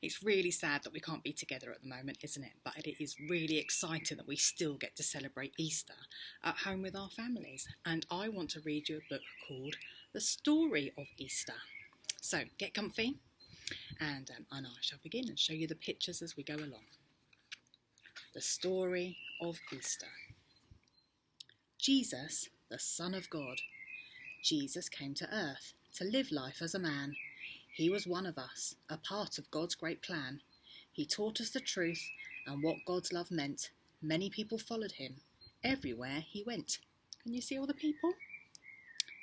It's really sad that we can't be together at the moment, isn't it? But it is really exciting that we still get to celebrate Easter at home with our families. And I want to read you a book called The Story of Easter. So get comfy and I shall begin and show you the pictures as we go along. The Story of Easter. Jesus, the Son of God. Jesus came to earth to live life as a man. He was one of us, a part of God's great plan. He taught us the truth and what God's love meant. Many people followed him everywhere he went. Can you see all the people?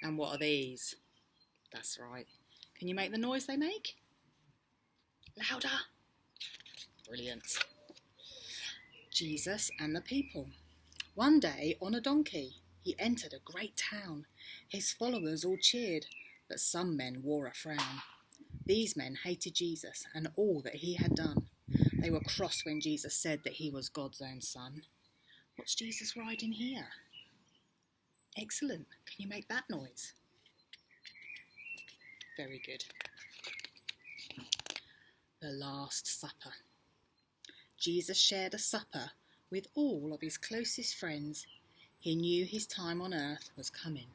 And what are these? That's right. Can you make the noise they make? Louder. Brilliant. Jesus and the people. One day on a donkey, he entered a great town. His followers all cheered, but some men wore a frown. These men hated Jesus and all that he had done. They were cross when Jesus said that he was God's own son. What's Jesus riding here? Excellent. Can you make that noise? Very good. The Last Supper. Jesus shared a supper with all of his closest friends. He knew his time on earth was coming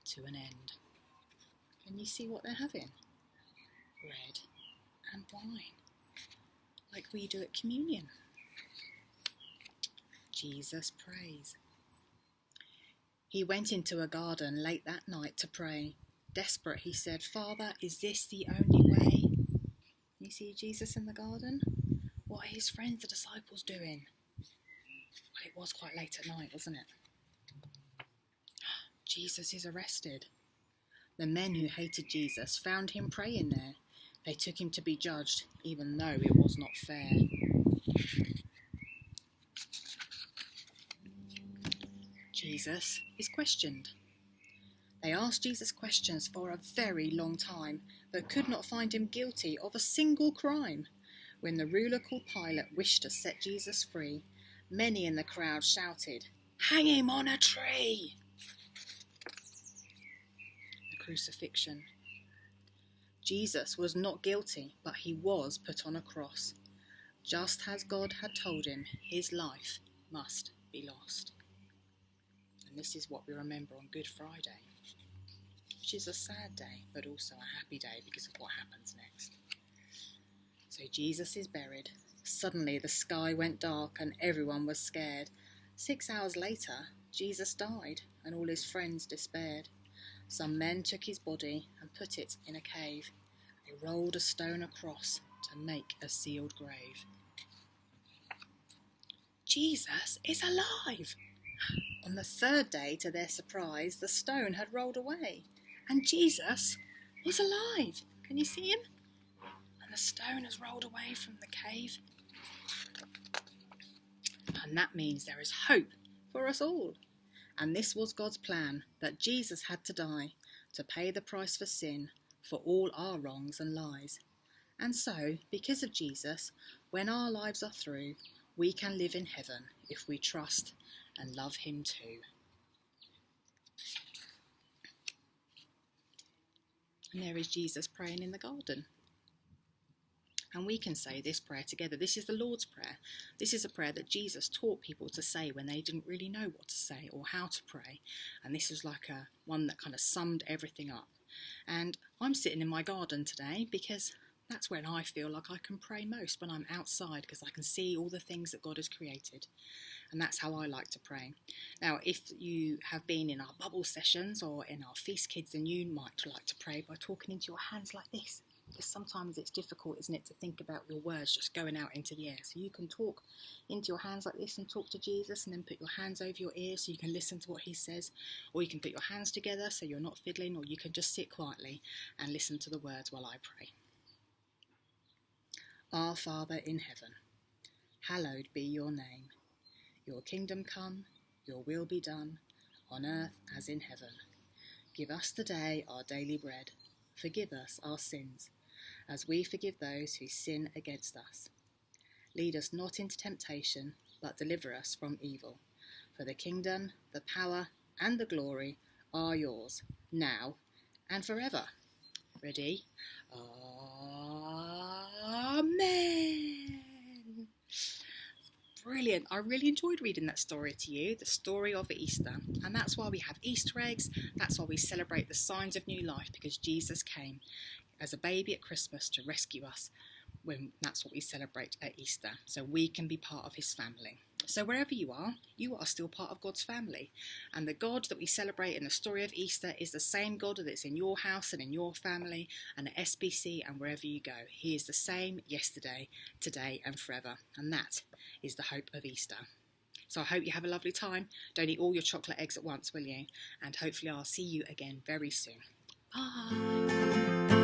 to an end. Can you see what they're having? Bread and wine, like we do at communion. Jesus prays. He went into a garden late that night to pray. Desperate, he said, "Father, is this the only way?" You see Jesus in the garden? What are his friends, the disciples, doing? Well, it was quite late at night, wasn't it? Jesus is arrested. The men who hated Jesus found him praying there. They took him to be judged, even though it was not fair. Jesus is questioned. They asked Jesus questions for a very long time, but could not find him guilty of a single crime. When the ruler called Pilate wished to set Jesus free, many in the crowd shouted, "Hang him on a tree!" The Crucifixion. Jesus was not guilty, but he was put on a cross. Just as God had told him, his life must be lost. And this is what we remember on Good Friday, which is a sad day, but also a happy day because of what happens next. So Jesus is buried. Suddenly the sky went dark and everyone was scared. 6 hours later, Jesus died and all his friends despaired. Some men took his body and put it in a cave. They rolled a stone across to make a sealed grave. Jesus is alive! On the third day, to their surprise, the stone had rolled away, and Jesus was alive. Can you see him? And the stone has rolled away from the cave. And that means there is hope for us all. And this was God's plan, that Jesus had to die to pay the price for sin, for all our wrongs and lies. And so, because of Jesus, when our lives are through, we can live in heaven if we trust and love him too. And there is Jesus praying in the garden. And we can say this prayer together. This is the Lord's Prayer. This is a prayer that Jesus taught people to say when they didn't really know what to say or how to pray. And this is like one that kind of summed everything up. And I'm sitting in my garden today because that's when I feel like I can pray most, when I'm outside, because I can see all the things that God has created. And that's how I like to pray. Now, if you have been in our bubble sessions or in our Feast Kids, then you might like to pray by talking into your hands like this. Because sometimes it's difficult, isn't it, to think about your words just going out into the air. So you can talk into your hands like this and talk to Jesus, and then put your hands over your ears so you can listen to what he says. Or you can put your hands together so you're not fiddling, or you can just sit quietly and listen to the words while I pray. Our Father in heaven, hallowed be your name. Your kingdom come, your will be done, on earth as in heaven. Give us today our daily bread. Forgive us our sins, as we forgive those who sin against us. Lead us not into temptation, but deliver us from evil. For the kingdom, the power, and the glory are yours, now and forever. Ready? Amen. Brilliant. I really enjoyed reading that story to you, the story of Easter. And that's why we have Easter eggs. That's why we celebrate the signs of new life, because Jesus came as a baby at Christmas to rescue us. That's what we celebrate at Easter, so we can be part of his family. So wherever you are still part of God's family. And the God that we celebrate in the story of Easter is the same God that's in your house and in your family and at SBC and wherever you go. He is the same yesterday, today and forever. And that is the hope of Easter. So I hope you have a lovely time. Don't eat all your chocolate eggs at once, will you? And hopefully I'll see you again very soon. Bye.